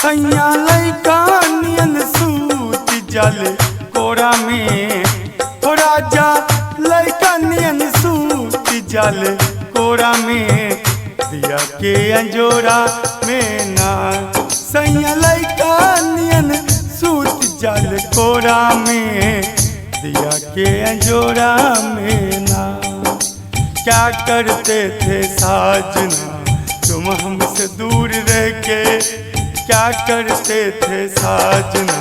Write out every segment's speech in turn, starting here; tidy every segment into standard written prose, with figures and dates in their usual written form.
सैया लइका नियन सूत जल कोरा में, हो राजा लइका नियन सूत जल कोरा में, दिया के अंजोरा में ना। सैया लइका नियन सूत जल कोरा में, दिया के अंजोरा में ना। क्या करते थे साजना तुम हमसे दूर रह के, क्या करते थे साजना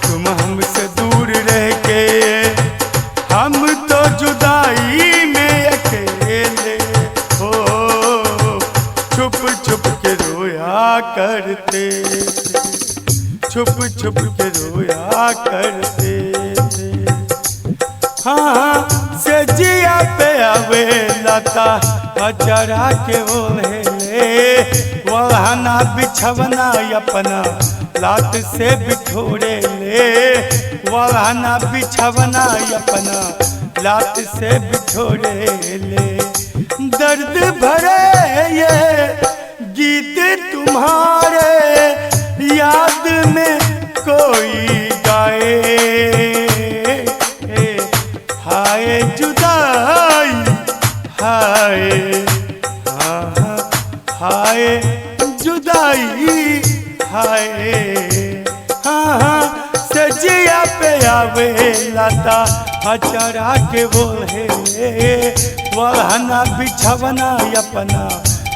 तुम हमसे दूर रह के। हम तो जुदाई में अकेले हो छुप छुप के रोया करते थे, छुप छुप के रोया करते थे। हाँ से जिया पे आवे लता जरा के बोले वहाना बिछवना अपना लात से बिठोरे ले, वहाना बिछवना अपना लात से बिठोरे ले। दर्द भरे ये गीत तुम्हारे याद में कोई गाए, हाय जुदाई हाय, हाय जुदाई हाय। हाँ सजिया पे आवे लता चरा के बोले वहाना बिछवना अपना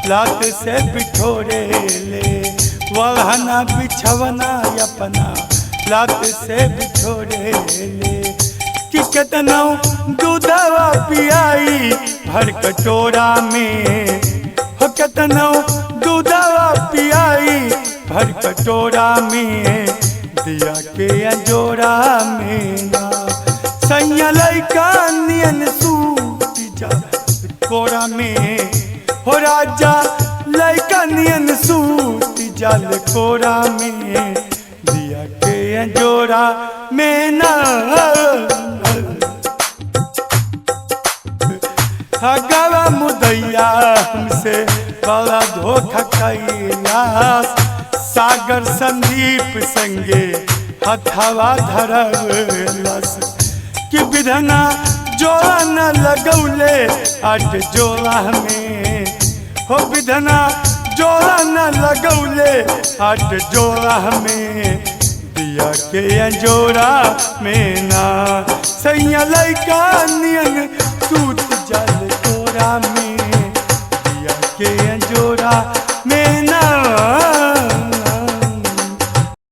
लात से बिठोरे ले, वहाना बिछवना अपना लात से बिठोरे ले। कि कितना दूधवा पियाई भर कटोरा में, हो कितना दूधवा पियाई भर कटोरा में, दिया के अंजोरा में ना। सैया लइका नियन सूत जल कोरा में, हो राजा लइका नियन सूत जल कोरा में, दिया के अंजोरा में ना। गवा मुदैया हमसे बड़ा धोखा कैला, सागर संदीप संगे हथवा धरलस। कि विधना जोड़ा न लगौले आठ जोड़ा में, हो विधना जोड़ा न लगौले आठ जोड़ा में, दिया के अंजोरा में ना। सैया लइका नियन सूत जल कोरा में, दिया के अंजोरा